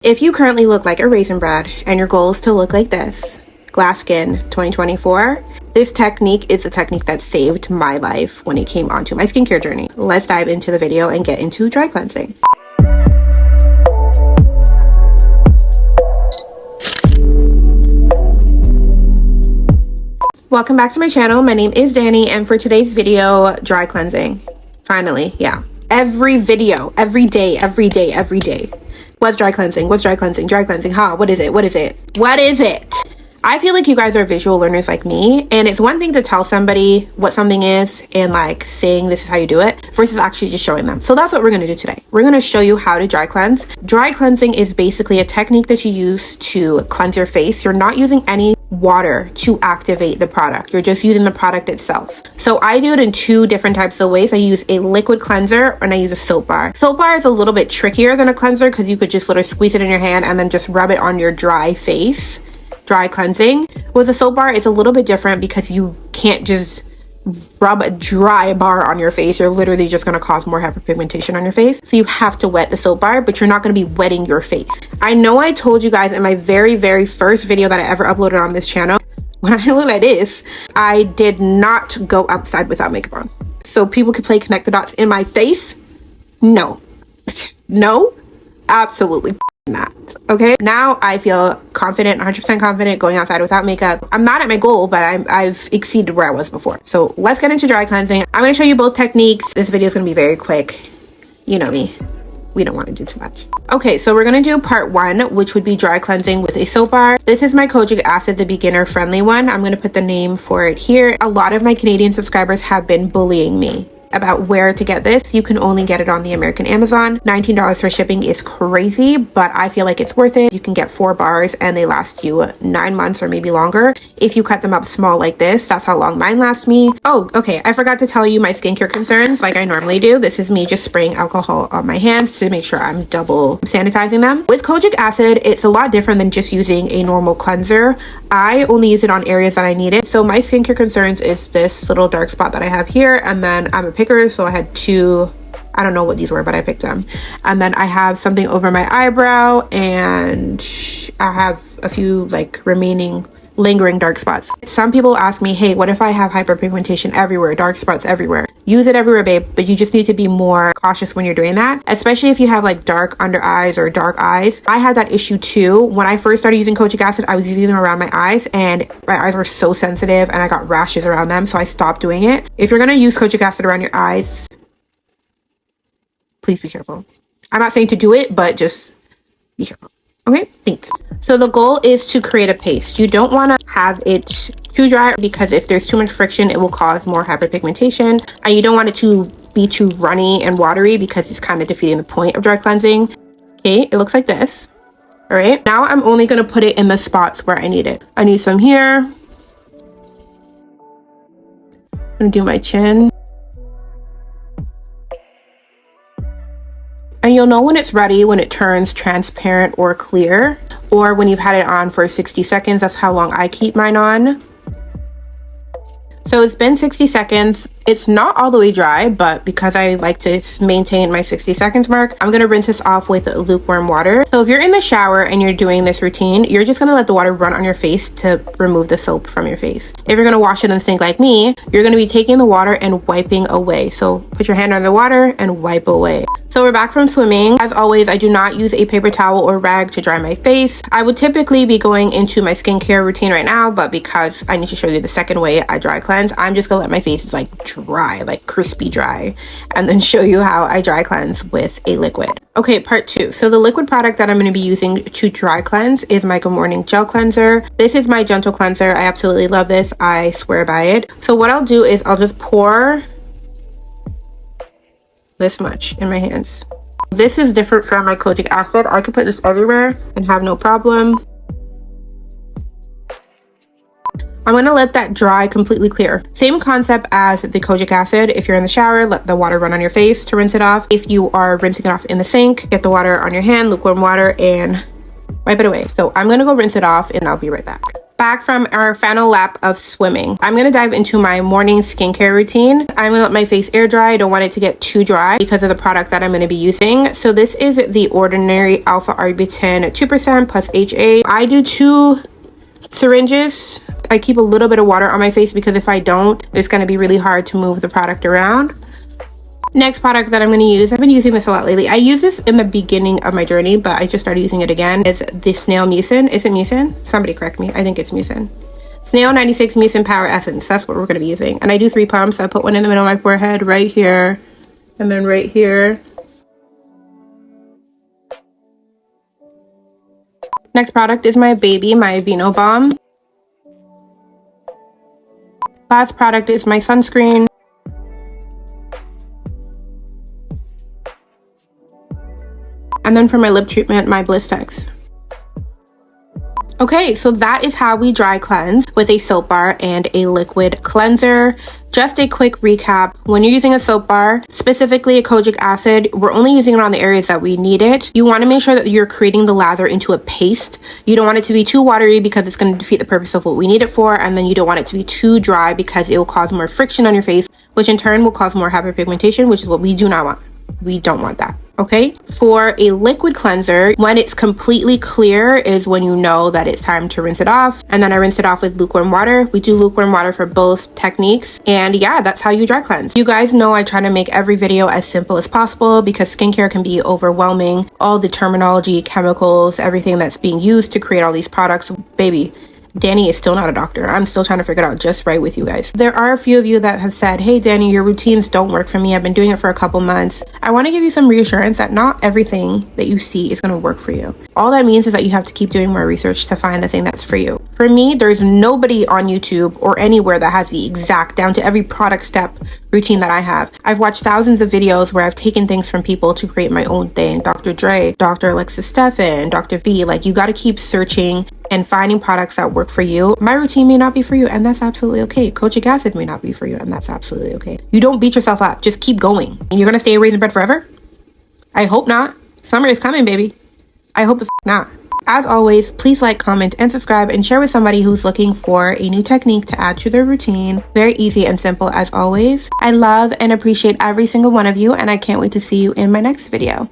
If you currently look like a raisin bread and your goal is to look like this, glass skin 2024, this technique is a technique that saved my life when it came onto my skincare journey. Let's dive into the video and get into dry cleansing. Welcome back to my channel. My name is Dani, and for today's video, dry cleansing. Finally, yeah. Every video, every day. What's dry cleansing? What's dry cleansing? Dry cleansing, huh? What is it? What is it? What is it? I feel like you guys are visual learners like me, and it's one thing to tell somebody what something is and like saying this is how you do it versus actually just showing them. So that's what we're going to do today. We're going to show you how to dry cleanse. Dry cleansing is basically a technique that you use to cleanse your face. You're not using any water to activate the product. You're just using the product itself. So I do it in two different types of ways. I use a liquid cleanser and I use a soap bar. Soap bar is a little bit trickier than a cleanser because you could just literally squeeze it in your hand and then just rub it on your dry face. Dry cleansing. With a soap bar, it's a little bit different because you can't just rub a dry bar on your face. You're literally just going to cause more hyperpigmentation on your face. So you have to wet the soap bar, but you're not going to be wetting your face. I know I told you guys in my very first video that I ever uploaded on this channel, when I look like this, I did not go outside without makeup on. So people could play connect the dots in my face. No, absolutely not. Okay, now I feel confident, 100% confident going outside without makeup. I'm not at my goal, but I've exceeded where I was before. So let's get into dry cleansing. I'm going to show you both techniques. This video is going to be very quick. You know me, we don't want to do too much. Okay, so we're going to do part one, which would be dry cleansing with a soap bar. This is my Kojic acid, the beginner friendly one. I'm going to put the name for it here. A lot of my Canadian subscribers have been bullying me about where to get this. You can only get it on the American Amazon. $19 for shipping is crazy, but I feel like it's worth it. You can get 4 bars and they last you 9 months or maybe longer. If you cut them up small like this, that's how long mine lasts me. Oh, okay, I forgot to tell you my skincare concerns like I normally do. This is me just spraying alcohol on my hands to make sure I'm double sanitizing them. With Kojic acid, it's a lot different than just using a normal cleanser. I only use it on areas that I need it. So my skincare concerns is this little dark spot that I have here, and then I'm a picker, so I had 2, I don't know what these were, but I picked them. And then I have something over my eyebrow, and I have a few like remaining lingering dark spots. Some people ask me, hey, what if I have hyperpigmentation everywhere, dark spots everywhere? Use it everywhere, babe, but you just need to be more cautious when you're doing that, especially if you have like dark under eyes or dark eyes. I had that issue too. When I first started using Kojic acid, I was using it around my eyes, and my eyes were so sensitive and I got rashes around them, so I stopped doing it. If you're gonna use Kojic acid around your eyes, please be careful. I'm not saying to do it, but just be careful. Okay, thanks. So the goal is to create a paste. You don't want to have it too dry because if there's too much friction, it will cause more hyperpigmentation. And you don't want it to be too runny and watery because it's kind of defeating the point of dry cleansing. Okay, it looks like this. All right, now I'm only going to put it in the spots where I need it. I need some here. I'm going to do my chin. And you'll know when it's ready when it turns transparent or clear, or when you've had it on for 60 seconds. That's how long I keep mine on. So it's been 60 seconds. It's not all the way dry, but because I like to maintain my 60 seconds mark, I'm going to rinse this off with lukewarm water. So if you're in the shower and you're doing this routine, you're just going to let the water run on your face to remove the soap from your face. If you're going to wash it in the sink like me, you're going to be taking the water and wiping away. So put your hand on the water and wipe away. So we're back from swimming. As always, I do not use a paper towel or rag to dry my face. I would typically be going into my skincare routine right now, but because I need to show you the second way I dry cleanse, I'm just gonna let my face like dry, like crispy dry, and then show you how I dry cleanse with a liquid. Okay, part 2. So the liquid product that I'm going to be using to dry cleanse is my Good Morning Gel Cleanser. This is my gentle cleanser. I absolutely love this. I swear by it. So what I'll do is I'll just pour this much in my hands. This is different from my Kojic acid. I could put this everywhere and have no problem. I'm going to let that dry completely clear. Same concept as the Kojic acid. If you're in the shower, let the water run on your face to rinse it off. If you are rinsing it off in the sink, get the water on your hand, lukewarm water, and wipe it away. So I'm going to go rinse it off and I'll be right back. Back from our final lap of swimming, I'm going to dive into my morning skincare routine. I'm going to let my face air dry. I don't want it to get too dry because of the product that I'm going to be using. So this is the Ordinary Alpha Arbutin 2% plus HA. I do 2 syringes. I keep a little bit of water on my face because if I don't, it's going to be really hard to move the product around. Next product that I'm going to use, I've been using this a lot lately. I used this in the beginning of my journey, but I just started using it again. It's the Snail Mucin. Is it Mucin? Somebody correct me. I think it's Mucin. Snail 96 Mucin Power Essence. That's what we're going to be using. And I do 3 pumps. I put one in the middle of my forehead right here and then right here. Next product is my baby, my Vino Balm. Last product is my sunscreen. And then for my lip treatment, my Blistex. Okay, so that is how we dry cleanse with a soap bar and a liquid cleanser. Just a quick recap. When you're using a soap bar, specifically a kojic acid, we're only using it on the areas that we need it. You want to make sure that you're creating the lather into a paste. You don't want it to be too watery because it's going to defeat the purpose of what we need it for. And then you don't want it to be too dry because it will cause more friction on your face, which in turn will cause more hyperpigmentation, which is what we do not want. We don't want that. Okay, for a liquid cleanser, when it's completely clear is when you know that it's time to rinse it off. And then I rinse it off with lukewarm water. We do lukewarm water for both techniques. And yeah, that's how you dry cleanse. You guys know I try to make every video as simple as possible because skincare can be overwhelming. All the terminology, chemicals, everything that's being used to create all these products, baby. Dani is still not a doctor. I'm still trying to figure it out just right with you guys. There are a few of you that have said, hey Dani, your routines don't work for me. I've been doing it for a couple months. I want to give you some reassurance that not everything that you see is going to work for you. All that means is that you have to keep doing more research to find the thing that's for you. For me, there's nobody on YouTube or anywhere that has the exact down to every product step routine that I have. I've watched thousands of videos where I've taken things from people to create my own thing. Dr. Dre, Dr. Alexis Stefan, Dr. V, like you got to keep searching and finding products that work for you. My routine may not be for you, and that's absolutely okay. Kojic acid may not be for you, and that's absolutely okay. You don't beat yourself up. Just keep going. And you're gonna stay a raisin bread forever? I hope not. Summer is coming, baby. I hope the not. As always, please like, comment, and subscribe, and share with somebody who's looking for a new technique to add to their routine. Very easy and simple as always. I love and appreciate every single one of you, and I can't wait to see you in my next video.